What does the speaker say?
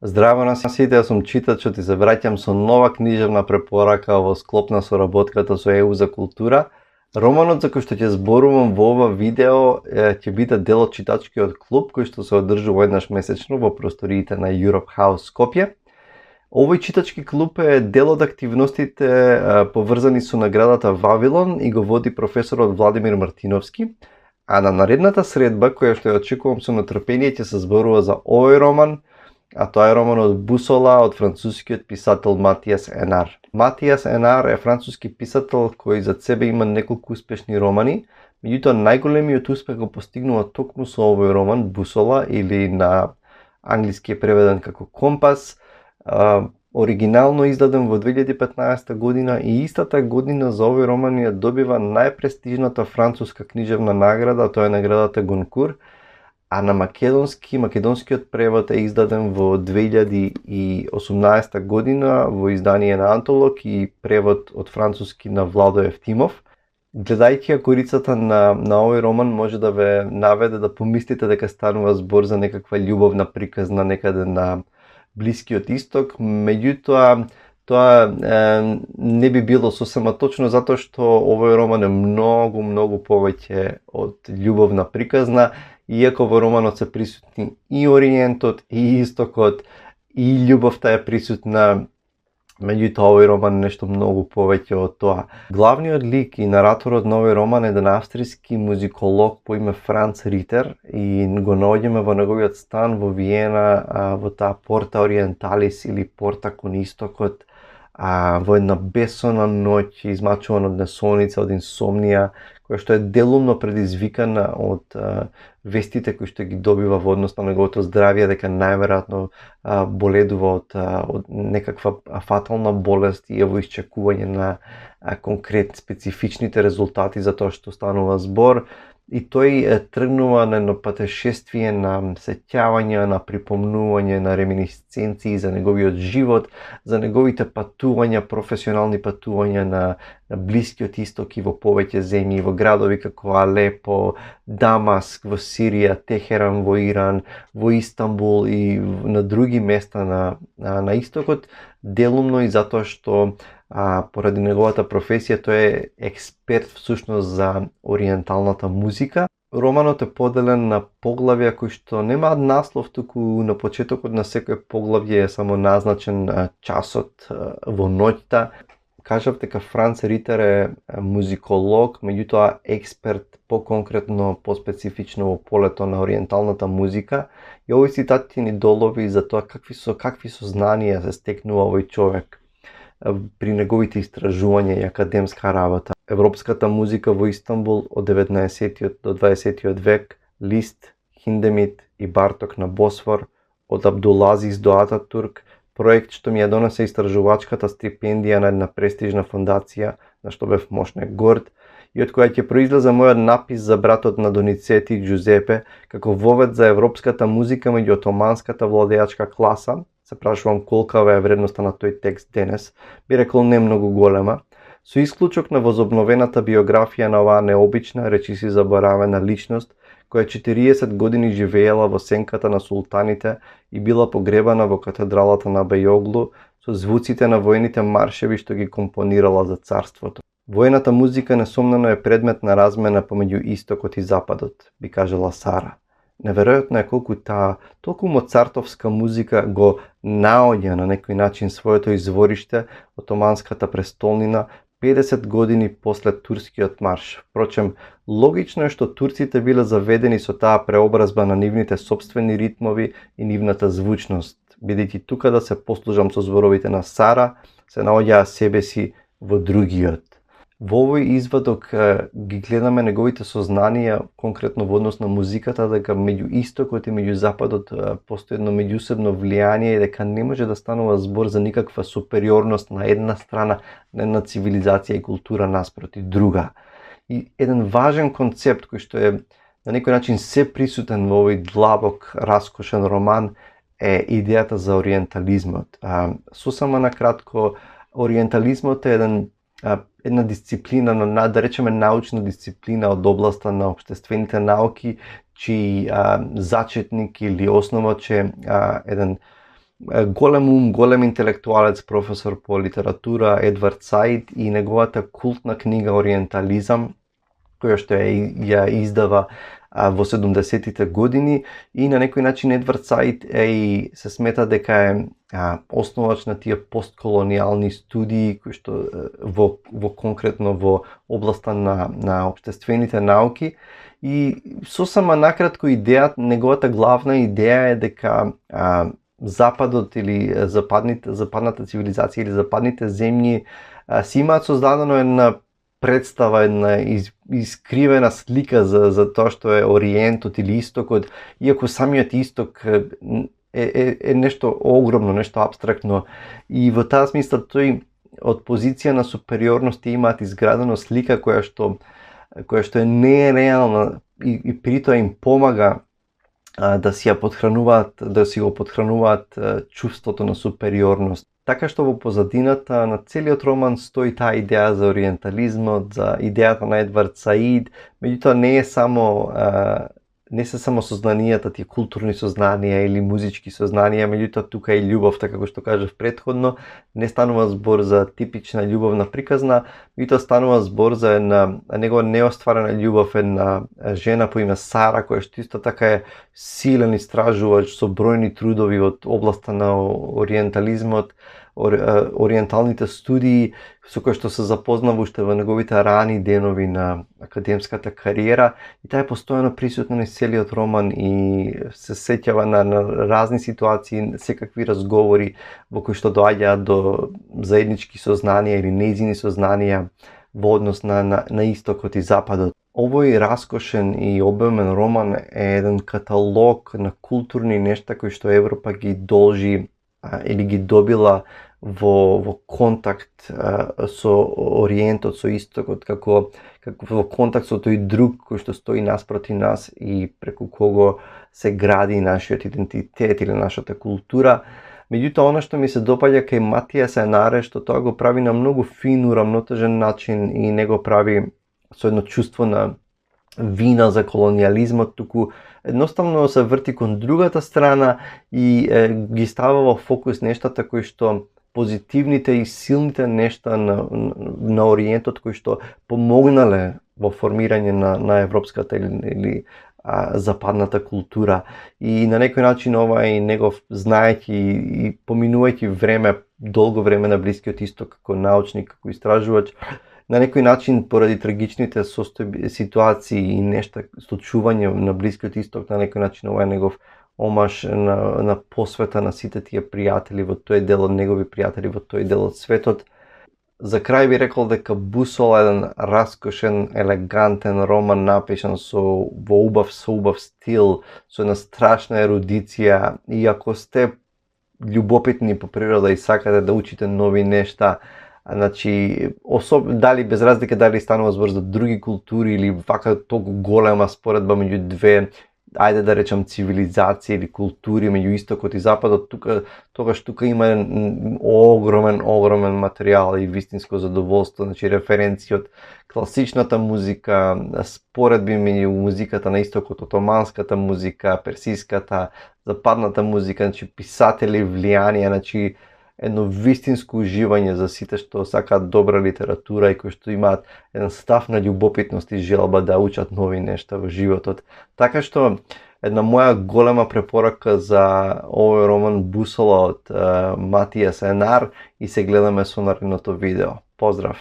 Здраво на сите, јас сум читачот и се враќам со нова книжевна препорака во склоп на соработката со ЕУ за култура. Романот за кој што ќе зборувам во ова видео ќе биде дел од читачкиот клуб кој што се одржува еднаш месечно во просториите на Europe House Скопје. Овој читачки клуб е дел од активностите поврзани со наградата Вавилон и го води професорот Владимир Мартиновски. А на наредната средба, која што ја очекувам со нетрпение, ќе се зборува за овој роман, а тоа е романот Бусола од францускиот писател Матиас Енар. Матиас Енар е француски писател кој зад себе има неколку успешни романи, меѓутоа најголемиот успех го постигнува токму со овој роман Бусола, или на англиски е преведен како Компас, оригинално издаден во 2015 година, и истата година за овој роман ја добива најпрестижната француска книжевна награда, тоа е наградата Гонкур, а на македонскиот превод е издаден во 2018 година во издание на Антолог и превод од француски на Владо Евтимов. Гледајќи ја корицата на овој роман може да ве наведе да помислите дека станува збор за некаква љубовна приказна некаде на Блискиот Исток, меѓутоа тоа не би било сосема точно, затоа што овој роман е многу повеќе од љубовна приказна, иако во романот се присутни и Ориентот, и Истокот, и љубовта е присутна, меѓутоа овој роман е нешто многу повеќе од тоа. Главниот лик и нараторот на овој роман е еден австријски музиколог по име Франц Ритер, и го наоѓаме во неговиот стан во Виена, во таа Порта Ориенталис или Порта кон Истокот, во една бесона ноќ, измачувана од несоница, од инсомнија, која што е делумно предизвикана од вестите кои што ги добива во однос на неговото здравје, дека најверојатно боледува од некаква фатална болест и е во исчекување на конкретни специфичните резултати за тоа што станува збор. И тој тргнува на едно патешествие на сеќавања, на припомнување, на реминисценции за неговиот живот, за неговите патувања, професионални патувања на Блискиот Исток и во повеќе земји, во градови како Алепо, Дамаск во Сирија, Техеран во Иран, во Истанбул и на други места на Истокот, делумно и затоа што поради неговата професија тој е експерт всушност за ориенталната музика. Романот е поделен на поглавја кои што немаат наслов, туку на почетокот на секој поглавје е само назначен часот во ноќта. Кажав дека Франц Ритер е музиколог, меѓутоа експерт по-конкретно, по-специфично во полето на ориенталната музика, и овој цитати ни долови за тоа какви сознанија се стекнува овој човек при неговите истражувања и академска работа. Европската музика во Истанбул од 19 до 20 век, Лист, Хиндемит и Барток на Босфор, од Абдулазис до Ататурк, проект што ми ја донесе истражувачката стипендија на една престижна фондација, на што бев мошне горд, и од која ќе произлезе мојот напис за братот на Доницети Џузепе, како вовед за европската музика меѓу отоманската владеачка класа. Се прашувам колкава е вредноста на тој текст денес, би рекол не многу голема. Со исклучок на возобновената биографија на оваа необична, речиси заборавена личност, која 40 години живеела во сенката на султаните и била погребана во катедралата на Бејоглу со звуците на војните маршеви што ги компонирала за царството. Војната музика несомнено е предмет на размена помеѓу Истокот и Западот, би кажала Сара. Неверојатно е колку толку моцартовска музика го наоѓа на некој начин своето извориште отоманската престолнина 50 години после турскиот марш. Впрочем, логично е што турците биле заведени со таа преобразба на нивните собствени ритмови и нивната звучност. Бидејќи тука да се послужам со зборовите на Сара, се наоѓаа себе си во другиот. Во овој извадок ги гледаме неговите сознанија, конкретно во однос на музиката, дека меѓу Истокот и меѓу Западот постои едно меѓусебно влијание и дека не може да станува збор за никаква супериорност на една страна, на една цивилизација и култура наспроти друга. И еден важен концепт кој што е на некој начин се присутен во овој длабок, раскошен роман е идејата за ориентализмот. Сосема накратко, ориентализмот е една дисциплина, да речеме научна дисциплина од областа на општествените науки, чиј зачетник или основач е еден голем ум, голем интелектуалец, професор по литература Едвард Саид и неговата култна книга Ориентализам, која што ја издава во 70-тите години, и на некој начин Едвард Саид и се смета дека е основач на тие постколонијални студии кои што во конкретно во областа на општествените науки. И сосема накратко неговата главна идеја е дека Западот или западната цивилизација или западните земји си имаат создадено една представа, една искривена слика за тоа што е Ориентот или Истокот, иако самиот Исток е нешто огромно, нешто апстрактно, и во таа смисла тој од позиција на супериорност имаат изградена слика која што е нереална и притоа им помага да си го подхрануваат чувството на супериорност. Така што во позадината на целиот роман стои таа идеја за ориентализмот, за идејата на Едвард Саид, меѓутоа не се само сознанијата, тие културни сознанија или музички сознанија, меѓутоа тука и љубовта, како што кажав претходно, не станува збор за типична љубовна приказна, меѓутоа станува збор за една негова неостварена љубов, една жена по име Сара, која што исто така е силен истражувач со бројни трудови од областа на ориентализмот, ориенталните студии, со кои што се запознава уште во неговите рани денови на академската кариера, и таа е постојано присутна на целиот роман и се сеќава на разни ситуации, секакви разговори во кои што доаѓаат до заеднички сознанија или нејзини сознанија во однос на Истокот и Западот. Овој раскошен и обемен роман е еден каталог на културни нешта кои што Европа ги должи или ги добила во контакт со Ориентот, со Истокот, како во контакт со тој друг кој што стои наспроти нас и преку кого се гради нашиот идентитет или нашата култура. Меѓутоа, она што ми се допаѓа кај Матијас Енаре, што тоа го прави на многу фин, урамнотежен начин и не го прави со едно чувство на вина за колониализмот, туку едноставно се врти кон другата страна и ги става во фокус нештата кои што позитивните и силните нешта на Ориентот кои што помогнале во формирање на европската или западната култура. И на некој начин ова е негов, знаејќи и поминувајќи време, долго време на Блискиот Исток како научник, како истражувач, на некој начин поради трагичните ситуации и нешта, случување на Блискиот Исток, на некој начин ова е негов омаш на посвета на сите тие пријатели во тој дел од негови пријатели во тој дел од светот. За крај би рекол дека Бусола е еден раскошен, елегантен роман напишан во убав стил, со една страшна ерудиција, и ако сте љубопитни по природа и сакате да учите нови нешта, значи дали без разлика дали станува збор за други култури или вака толку голема споредба меѓу две, ајде да речам, цивилизации или култури меѓу Истокот и Западот, тогаш тука има огромен материјал и вистинско задоволство, значи референции од класичната музика, споредби меѓу музиката на Истокот, отоманската музика, персиската, западната музика, значи писатели, влијанија, значи едно вистинско уживање за сите што сакаат добра литература и кои што имаат еден став на љубопитност и желба да учат нови нешта во животот. Така што една моја голема препорака за овој роман Бусола од Матијас Енар, и се гледаме со наредното видео. Поздрав!